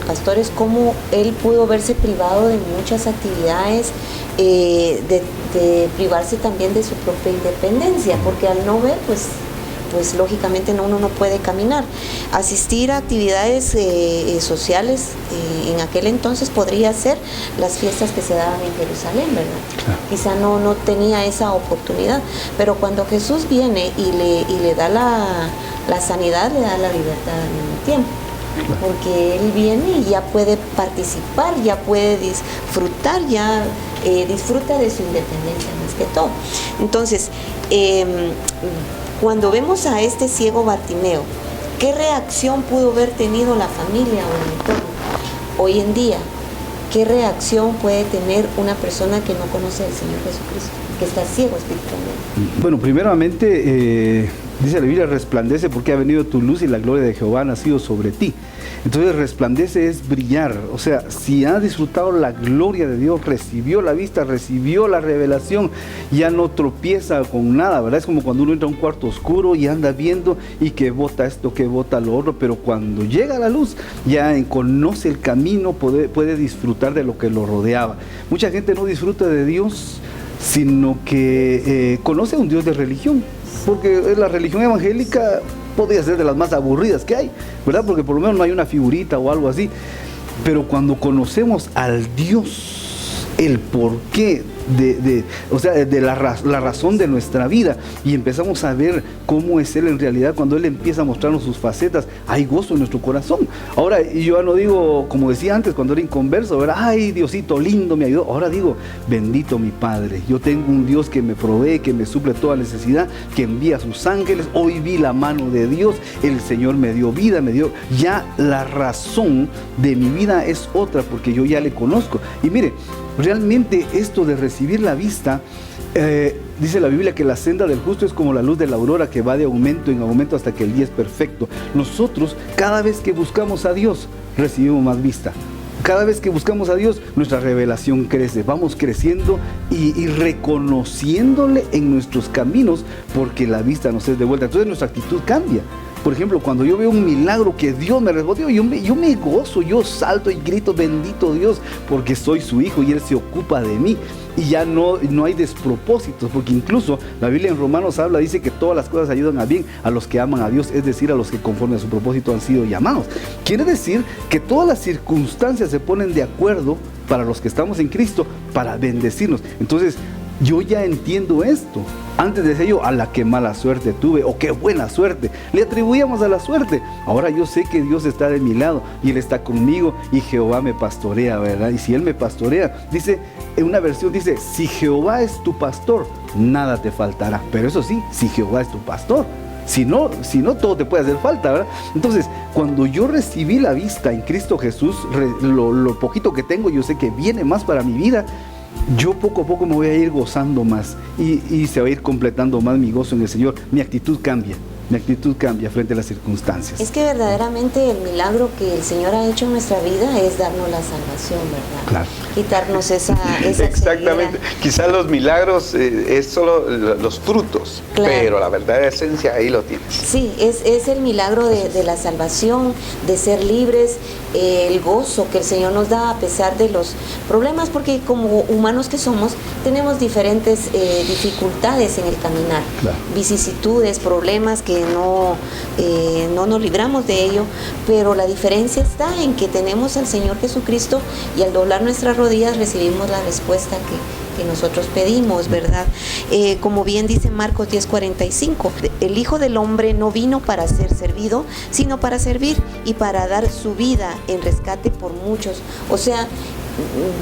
pastores, cómo él pudo verse privado de muchas actividades, de privarse también de su propia independencia, porque al no ver, pues lógicamente uno no puede caminar. Asistir a actividades sociales en aquel entonces podría ser las fiestas que se daban en Jerusalén, ¿verdad? Claro. Quizá no tenía esa oportunidad, pero cuando Jesús viene y le da la sanidad, le da la libertad al mismo tiempo. Porque Él viene y ya puede participar, ya puede disfrutar, ya disfruta de su independencia más que todo. Entonces, cuando vemos a este ciego Bartimeo, ¿qué reacción pudo haber tenido la familia o el entorno? Hoy en día, ¿qué reacción puede tener una persona que no conoce al Señor Jesucristo, que está ciego espiritualmente? Bueno, primeramente, dice la Biblia, resplandece porque ha venido tu luz y la gloria de Jehová ha nacido sobre ti. Entonces resplandece es brillar, o sea, si ha disfrutado la gloria de Dios, recibió la vista, recibió la revelación, ya no tropieza con nada, ¿verdad? Es como cuando uno entra a un cuarto oscuro y anda viendo y que bota esto, que bota lo otro, pero cuando llega la luz, ya conoce el camino, puede disfrutar de lo que lo rodeaba. Mucha gente no disfruta de Dios, sino que conoce a un Dios de religión, porque la religión evangélica podría ser de las más aburridas que hay, ¿verdad? Porque por lo menos no hay una figurita o algo así. Pero cuando conocemos al Dios, el por qué de la razón de nuestra vida, y empezamos a ver cómo es Él en realidad. Cuando Él empieza a mostrarnos sus facetas, hay gozo en nuestro corazón. Ahora, yo ya no digo, como decía antes, cuando era inconverso, ¿verdad? Ay, Diosito lindo, me ayudó. Ahora digo, bendito mi Padre, yo tengo un Dios que me provee, que me suple toda necesidad, que envía a sus ángeles. Hoy vi la mano de Dios, el Señor me dio vida, ya la razón de mi vida es otra, porque yo ya le conozco. Y mire, realmente esto de recibir la vista, dice la Biblia que la senda del justo es como la luz de la aurora, que va de aumento en aumento hasta que el día es perfecto. Nosotros, cada vez que buscamos a Dios, recibimos más vista. Cada vez que buscamos a Dios, nuestra revelación crece, vamos creciendo y reconociéndole en nuestros caminos, porque la vista nos es devuelta. Entonces nuestra actitud cambia. Por ejemplo, cuando yo veo un milagro que Dios me respondió, yo me gozo, yo salto y grito, bendito Dios, porque soy su hijo y Él se ocupa de mí. Y ya no hay despropósitos, porque incluso la Biblia en Romanos dice que todas las cosas ayudan a bien a los que aman a Dios, es decir, a los que conforme a su propósito han sido llamados. Quiere decir que todas las circunstancias se ponen de acuerdo para los que estamos en Cristo, para bendecirnos. Entonces, yo ya entiendo esto. Antes decía yo, a la que mala suerte tuve, o qué buena suerte, le atribuíamos a la suerte. Ahora yo sé que Dios está de mi lado y Él está conmigo, y Jehová me pastorea, ¿verdad? Y si Él me pastorea, dice, en una versión dice, si Jehová es tu pastor, nada te faltará. Pero eso sí, si Jehová es tu pastor. Si no, todo te puede hacer falta, ¿verdad? Entonces, cuando yo recibí la vista en Cristo Jesús, lo poquito que tengo, yo sé que viene más para mi vida. Yo poco a poco me voy a ir gozando más y se va a ir completando más mi gozo en el Señor. Mi actitud cambia frente a las circunstancias. Es que verdaderamente el milagro que el Señor ha hecho en nuestra vida es darnos la salvación, ¿verdad? Claro. Quitarnos esa Exactamente. ceguera. Quizás los milagros es solo los frutos, claro, pero la verdadera esencia ahí lo tienes. Sí, es el milagro de la salvación, de ser libres, el gozo que el Señor nos da a pesar de los problemas, porque como humanos que somos, tenemos diferentes dificultades en el caminar, claro, vicisitudes, problemas que no nos libramos de ello, pero la diferencia está en que tenemos al Señor Jesucristo, y al doblar nuestras rodillas recibimos la respuesta que nosotros pedimos, ¿verdad? Como bien dice Marcos 10:45, el Hijo del Hombre no vino para ser servido, sino para servir y para dar su vida en rescate por muchos. O sea,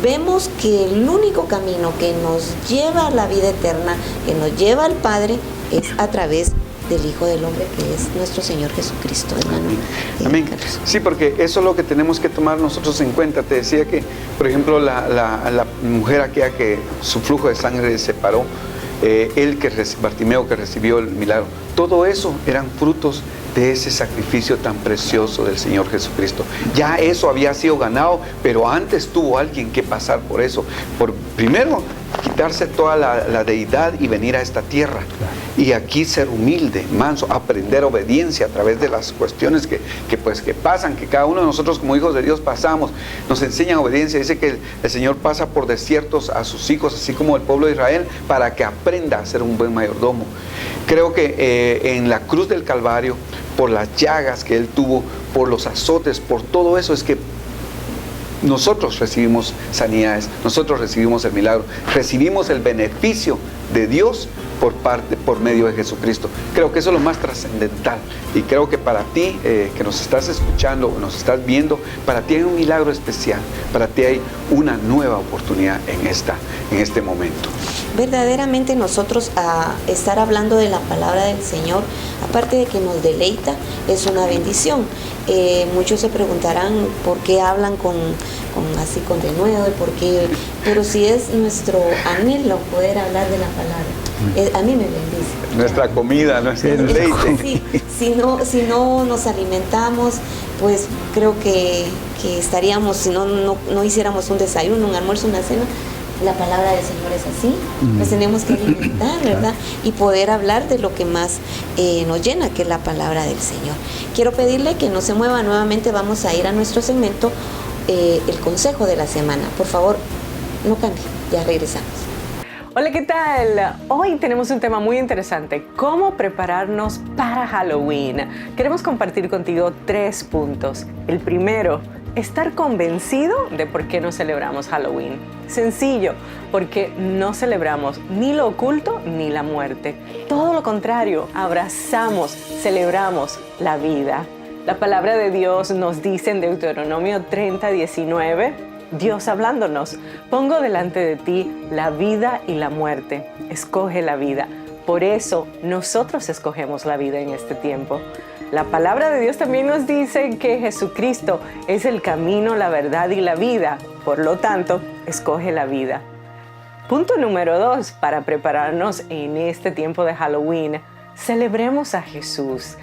vemos que el único camino que nos lleva a la vida eterna, que nos lleva al Padre, es a través del Hijo del Hombre, que es nuestro Señor Jesucristo, hermano. Amén. Sí, porque eso es lo que tenemos que tomar nosotros en cuenta. Te decía que, por ejemplo, la mujer aquella que su flujo de sangre se paró, Bartimeo que recibió el milagro, todo eso eran frutos de ese sacrificio tan precioso del Señor Jesucristo. Ya eso había sido ganado, pero antes tuvo alguien que pasar por eso. Primero, quitarse toda la deidad y venir a esta tierra. Y aquí ser humilde, manso, aprender obediencia a través de las cuestiones que pasan, que cada uno de nosotros como hijos de Dios pasamos. Nos enseñan obediencia. Dice que el Señor pasa por desiertos a sus hijos, así como el pueblo de Israel, para que aprenda a ser un buen mayordomo. Creo que en la cruz del Calvario, por las llagas que Él tuvo, por los azotes, por todo eso, es que nosotros recibimos sanidades, nosotros recibimos el milagro, recibimos el beneficio de Dios por medio de Jesucristo. Creo que eso es lo más trascendental, y creo que para ti que nos estás escuchando, nos estás viendo, para ti hay un milagro especial, para ti hay una nueva oportunidad en este momento. Verdaderamente nosotros, a estar hablando de la palabra del Señor, aparte de que nos deleita, es una bendición. Muchos se preguntarán por qué hablan con denuedo, y por qué, pero si es nuestro anhelo poder hablar de la palabra, a mí me bendice. Nuestra comida, nuestro deleite. Sí, si no nos alimentamos, pues creo que estaríamos, si no hiciéramos un desayuno, un almuerzo, una cena. La palabra del Señor es así, pues tenemos que alimentar, ¿verdad? Y poder hablar de lo que más nos llena, que es la palabra del Señor. Quiero pedirle que no se mueva nuevamente, vamos a ir a nuestro segmento, el consejo de la semana. Por favor, no cambie, ya regresamos. Hola, ¿qué tal? Hoy tenemos un tema muy interesante, cómo prepararnos para Halloween. Queremos compartir contigo 3 puntos. El primero, estar convencido de por qué no celebramos Halloween. Sencillo, porque no celebramos ni lo oculto ni la muerte. Todo lo contrario, abrazamos, celebramos la vida. La palabra de Dios nos dice en Deuteronomio 30:19, Dios hablándonos: pongo delante de ti la vida y la muerte. Escoge la vida. Por eso nosotros escogemos la vida en este tiempo. La palabra de Dios también nos dice que Jesucristo es el camino, la verdad y la vida. Por lo tanto, escoge la vida. Punto número 2, para prepararnos en este tiempo de Halloween, celebremos a Jesús.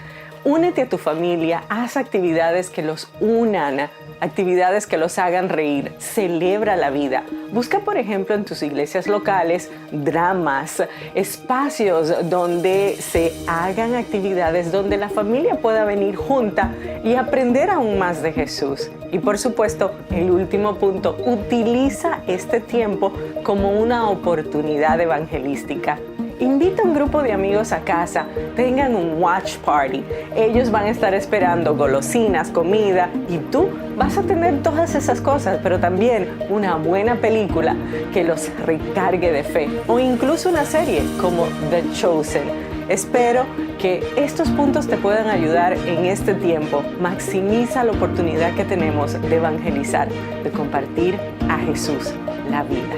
Únete a tu familia, haz actividades que los unan, actividades que los hagan reír. Celebra la vida. Busca, por ejemplo, en tus iglesias locales, dramas, espacios donde se hagan actividades, donde la familia pueda venir junta y aprender aún más de Jesús. Y por supuesto, el último punto, utiliza este tiempo como una oportunidad evangelística. Invita a un grupo de amigos a casa, tengan un watch party. Ellos van a estar esperando golosinas, comida, y tú vas a tener todas esas cosas, pero también una buena película que los recargue de fe, o incluso una serie como The Chosen. Espero que estos puntos te puedan ayudar en este tiempo. Maximiza la oportunidad que tenemos de evangelizar, de compartir a Jesús, la vida.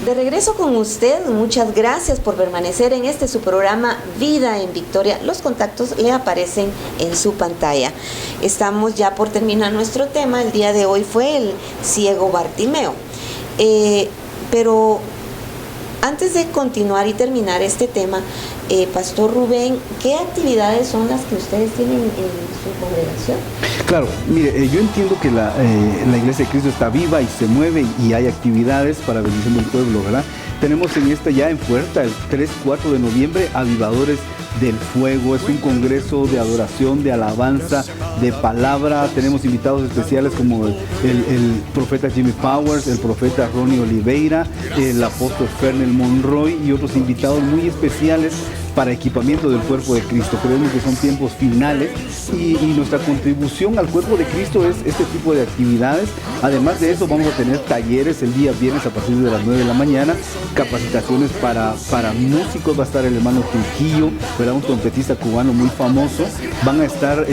De regreso con usted, muchas gracias por permanecer en su programa Vida en Victoria. Los contactos le aparecen en su pantalla. Estamos ya por terminar nuestro tema. El día de hoy fue el ciego Bartimeo. Pero antes de continuar y terminar este tema, Pastor Rubén, ¿qué actividades son las que ustedes tienen en su congregación? Claro, mire, yo entiendo que la Iglesia de Cristo está viva y se mueve y hay actividades para bendición del pueblo, ¿verdad? Tenemos ya en puerta el 3-4 de noviembre, Avivadores del Fuego. Es un congreso de adoración, de alabanza, de palabra. Tenemos invitados especiales como el profeta Jimmy Powers, el profeta Ronnie Oliveira, el apóstol Fernel Monroy y otros invitados muy especiales para equipamiento del cuerpo de Cristo. Creemos que son tiempos finales y nuestra contribución al cuerpo de Cristo es este tipo de actividades. Además de eso, vamos a tener talleres el día viernes a partir de las 9 de la mañana, capacitaciones para músicos. Va a estar el hermano Trujillo, ¿verdad? Un trompetista cubano muy famoso. Van a estar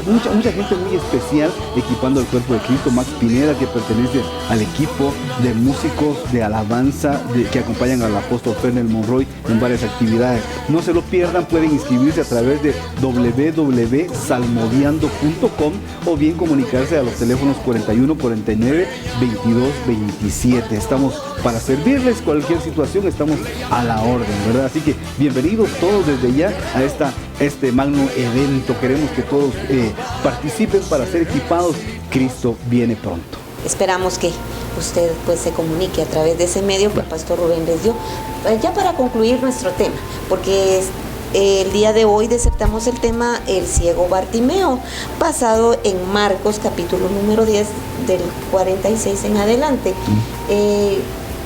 mucha gente muy especial equipando el cuerpo de Cristo. Max Pineda, que pertenece al equipo de músicos de alabanza que acompañan al apóstol Fernel Monroy en varias actividades. No se lo pierdan, pueden inscribirse a través de www.salmodiando.com o bien comunicarse a los teléfonos 41 49 22 27. Estamos para servirles cualquier situación, estamos a la orden, ¿verdad? Así que bienvenidos todos desde ya a este magno evento. Queremos que todos participen para ser equipados. Cristo viene pronto. Esperamos que usted se comunique a través de ese medio que el Pastor Rubén les dio. Ya para concluir nuestro tema, porque el día de hoy desertamos el tema El ciego Bartimeo, basado en Marcos capítulo número 10 del 46 en adelante.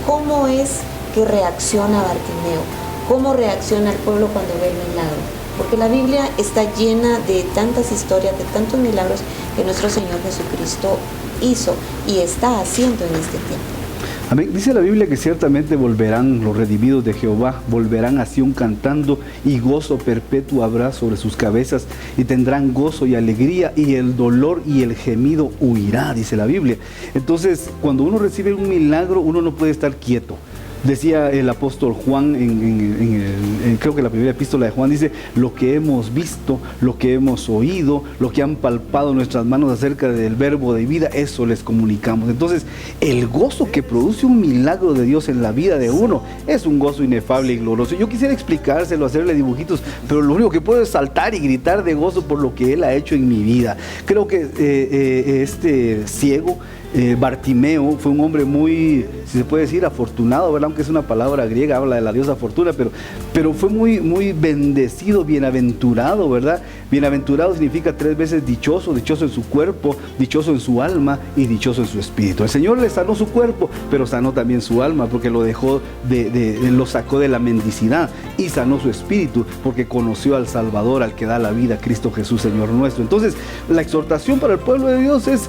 ¿Cómo es que reacciona Bartimeo? ¿Cómo reacciona el pueblo cuando ve el milagro? Porque la Biblia está llena de tantas historias, de tantos milagros que nuestro Señor Jesucristo hizo y está haciendo en este tiempo. Amén. Dice la Biblia que ciertamente volverán los redimidos de Jehová, volverán a Sión cantando, y gozo perpetuo habrá sobre sus cabezas, y tendrán gozo y alegría, y el dolor y el gemido huirá, dice la Biblia. Entonces, cuando uno recibe un milagro, uno no puede estar quieto. Decía el apóstol Juan, creo que la primera epístola de Juan dice: lo que hemos visto, lo que hemos oído, lo que han palpado nuestras manos acerca del verbo de vida, eso les comunicamos. Entonces, el gozo que produce un milagro de Dios en la vida de uno es un gozo inefable y glorioso. Yo quisiera explicárselo, hacerle dibujitos, pero lo único que puedo es saltar y gritar de gozo por lo que Él ha hecho en mi vida. Creo que este ciego, Bartimeo, fue un hombre muy, si se puede decir, afortunado, ¿verdad? Aunque es una palabra griega, habla de la diosa fortuna, pero fue muy bendecido, bienaventurado, ¿verdad? Bienaventurado significa 3 veces dichoso, dichoso en su cuerpo, dichoso en su alma y dichoso en su espíritu. El Señor le sanó su cuerpo, pero sanó también su alma, porque lo dejó lo sacó de la mendicidad, y sanó su espíritu porque conoció al Salvador, al que da la vida, Cristo Jesús, Señor nuestro. Entonces, la exhortación para el pueblo de Dios es: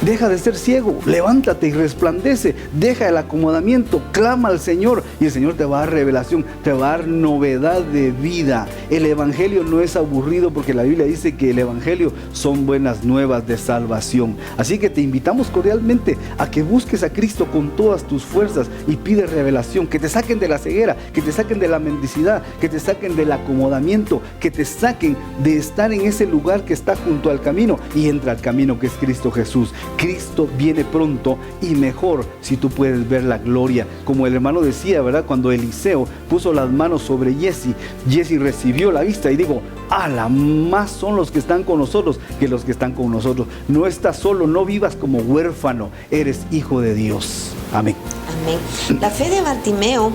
Deja de ser ciego, levántate y resplandece, deja el acomodamiento, clama al Señor y el Señor te va a dar revelación, te va a dar novedad de vida. El Evangelio no es aburrido porque la Biblia dice que el Evangelio son buenas nuevas de salvación. Así que te invitamos cordialmente a que busques a Cristo con todas tus fuerzas y pide revelación, que te saquen de la ceguera, que te saquen de la mendicidad, que te saquen del acomodamiento, que te saquen de estar en ese lugar que está junto al camino y entra al camino que es Cristo Jesús. Cristo viene pronto y mejor si tú puedes ver la gloria. Como el hermano decía, ¿verdad? Cuando Eliseo puso las manos sobre Jesse recibió la vista y dijo: ¡ala! Más son los que están con nosotros que los que están con nosotros. No estás solo, no vivas como huérfano, eres hijo de Dios. Amén. Amén. La fe de Bartimeo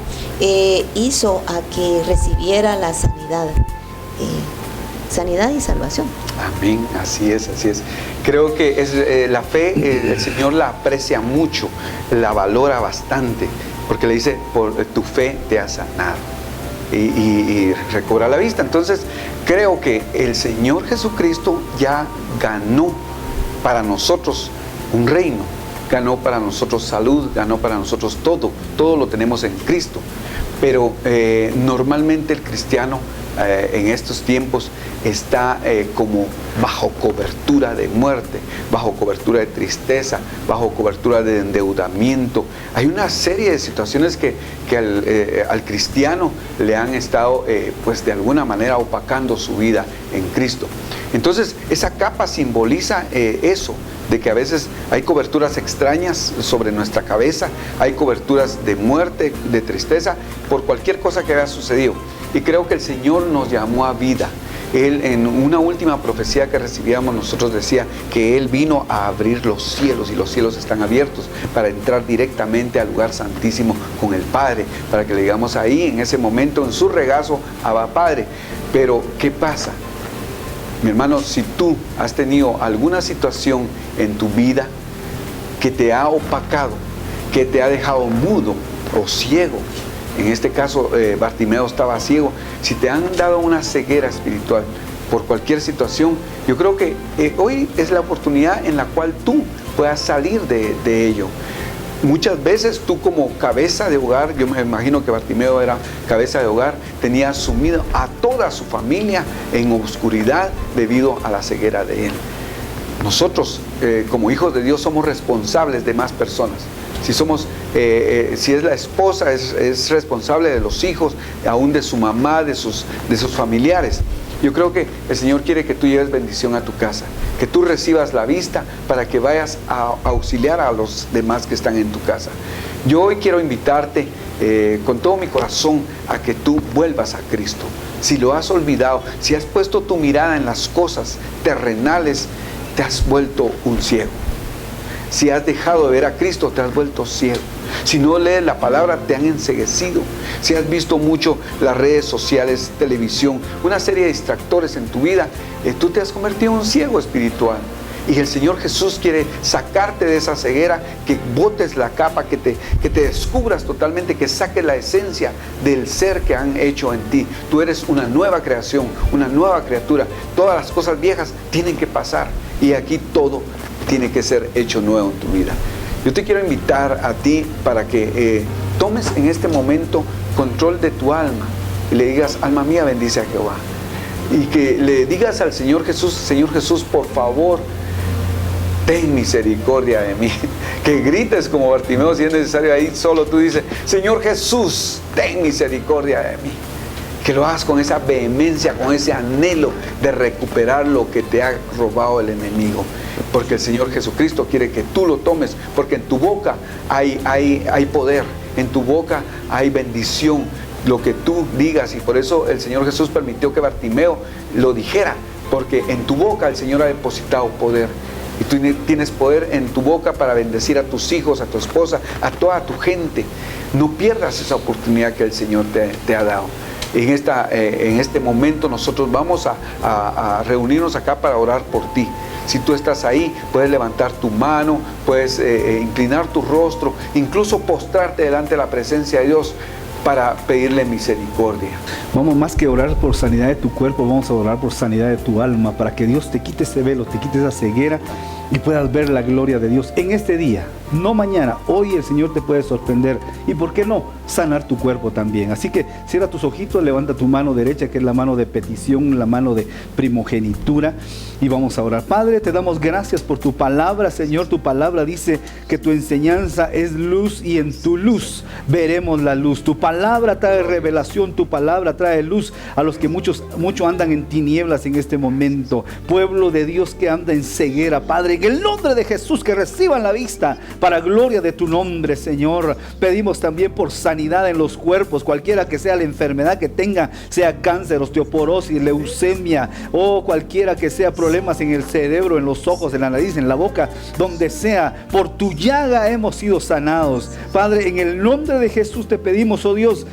hizo a que recibiera la sanidad. Sanidad y salvación. Amén, así es, así es. Creo que es, la fe, el Señor la aprecia mucho, la valora bastante, porque le dice: por tu fe te ha sanado y recobra la vista. Entonces creo que el Señor Jesucristo ya ganó para nosotros un reino, ganó para nosotros salud, ganó para nosotros todo lo tenemos en Cristo. Pero normalmente el cristiano en estos tiempos está como bajo cobertura de muerte, bajo cobertura de tristeza, bajo cobertura de endeudamiento. Hay una serie de situaciones que al cristiano le han estado pues de alguna manera opacando su vida en Cristo. Entonces esa capa simboliza eso, de que a veces hay coberturas extrañas sobre nuestra cabeza, hay coberturas de muerte, de tristeza, por cualquier cosa que haya sucedido. Y creo que el Señor nos llamó a vida. Él, en una última profecía que recibíamos, nosotros decía que Él vino a abrir los cielos, y los cielos están abiertos para entrar directamente al lugar santísimo con el Padre, para que le digamos ahí, en ese momento, en su regazo: Abba, Padre. Pero, ¿qué pasa? Mi hermano, si tú has tenido alguna situación en tu vida que te ha opacado, que te ha dejado mudo o ciego, en este caso Bartimeo estaba ciego, si te han dado una ceguera espiritual por cualquier situación, yo creo que hoy es la oportunidad en la cual tú puedas salir de ello. Muchas veces tú, como cabeza de hogar, yo me imagino que Bartimeo era cabeza de hogar, tenía sumido a toda su familia en oscuridad debido a la ceguera de él. Nosotros, como hijos de Dios, somos responsables de más personas. Si es la esposa, es responsable de los hijos, aún de su mamá, de sus familiares. Yo creo que el Señor quiere que tú lleves bendición a tu casa, que tú recibas la vista para que vayas a auxiliar a los demás que están en tu casa. Yo hoy quiero invitarte con todo mi corazón a que tú vuelvas a Cristo. Si lo has olvidado, si has puesto tu mirada en las cosas terrenales, te has vuelto un ciego. Si has dejado de ver a Cristo, te has vuelto ciego. Si no lees la palabra, te han enceguecido. Si has visto mucho las redes sociales, televisión, una serie de distractores en tu vida, tú te has convertido en un ciego espiritual. Y el Señor Jesús quiere sacarte de esa ceguera, que botes la capa, que te descubras totalmente, que saques la esencia del ser que han hecho en ti. Tú eres una nueva creación, una nueva criatura. Todas las cosas viejas tienen que pasar y aquí todo tiene que ser hecho nuevo en tu vida. Yo te quiero invitar a ti para que tomes en este momento control de tu alma y le digas: alma mía, bendice a Jehová. Y que le digas al Señor Jesús: Señor Jesús, por favor, ten misericordia de mí. Que grites como Bartimeo, si es necesario, ahí solo tú dices: Señor Jesús, ten misericordia de mí. Que lo hagas con esa vehemencia, con ese anhelo de recuperar lo que te ha robado el enemigo. Porque el Señor Jesucristo quiere que tú lo tomes, porque en tu boca hay poder, en tu boca hay bendición, lo que tú digas. Y por eso el Señor Jesús permitió que Bartimeo lo dijera, porque en tu boca el Señor ha depositado poder. Y tú tienes poder en tu boca para bendecir a tus hijos, a tu esposa, a toda tu gente. No pierdas esa oportunidad que el Señor te ha dado. En este momento nosotros vamos a reunirnos acá para orar por ti. Si tú estás ahí, puedes levantar tu mano, puedes inclinar tu rostro, incluso postrarte delante de la presencia de Dios para pedirle misericordia. Vamos, más que orar por sanidad de tu cuerpo, vamos a orar por sanidad de tu alma, para que Dios te quite ese velo, te quite esa ceguera y puedas ver la gloria de Dios en este día, no mañana. Hoy el Señor te puede sorprender y, ¿por qué no?, sanar tu cuerpo también. Así que cierra tus ojitos, levanta tu mano derecha, que es la mano de petición, la mano de primogenitura, y vamos a orar. Padre, te damos gracias por tu palabra, Señor. Tu palabra dice que tu enseñanza es luz y en tu luz veremos la luz. Tu palabra trae revelación, tu palabra trae luz a los que muchos andan en tinieblas en este momento. Pueblo de Dios que anda en ceguera, Padre, en el nombre de Jesús, que reciban la vista para gloria de tu nombre, Señor. Pedimos también por sanidad en los cuerpos, cualquiera que sea la enfermedad que tenga, sea cáncer, osteoporosis, leucemia, o cualquiera que sea problemas en el cerebro, en los ojos, en la nariz, en la boca, donde sea. Por tu llaga hemos sido sanados. Padre, en el nombre de Jesús te pedimos, oh Dios,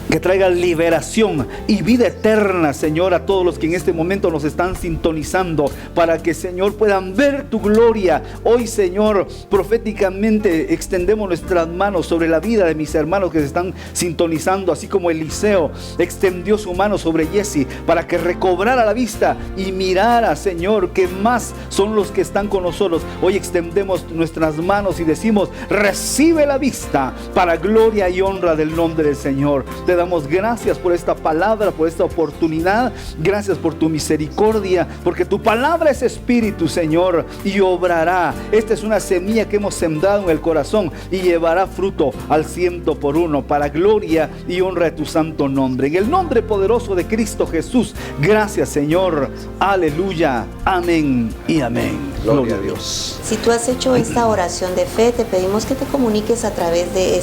que traiga liberación y vida eterna, Señor, a todos los que en este momento nos están sintonizando, para que, Señor, puedan ver tu gloria. Hoy, Señor, proféticamente extendemos nuestras manos sobre la vida de mis hermanos que se están sintonizando, así como Eliseo extendió su mano sobre Jesse para que recobrara la vista y mirara, Señor, que más son los que están con nosotros. Hoy extendemos nuestras manos y decimos: recibe la vista para gloria y honra del nombre del Señor. Te damos gracias por esta palabra, por esta oportunidad. Gracias por tu misericordia, porque tu palabra es espíritu, Señor, y obrará. Esta es una semilla que hemos sembrado en el corazón y llevará fruto al 100 por 1 para gloria y honra de tu santo nombre. En el nombre poderoso de Cristo Jesús, gracias, Señor. Aleluya, amén y amén. Gloria a Dios. Si tú has hecho esta oración de fe, te pedimos que te comuniques a través de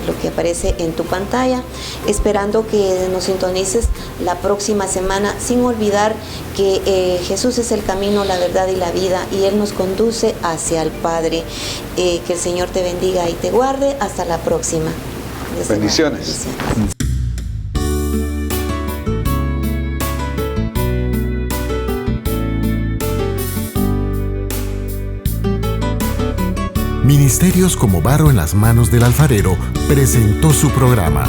lo que aparece en tu pantalla, esperando que nos sintonices la próxima semana, sin olvidar que Jesús es el camino, la verdad y la vida, y Él nos conduce hacia el Padre. Que el Señor te bendiga y te guarde. Hasta la próxima. Bendiciones. Ministerios Como Barro en las Manos del Alfarero presentó su programa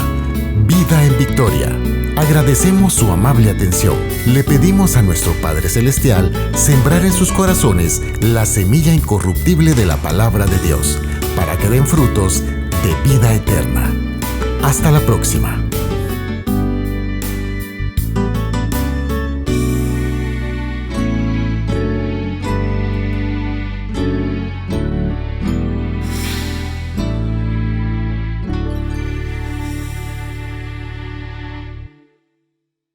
Vida en Victoria. Agradecemos su amable atención. Le pedimos a nuestro Padre Celestial sembrar en sus corazones la semilla incorruptible de la palabra de Dios, para que den frutos de vida eterna. Hasta la próxima.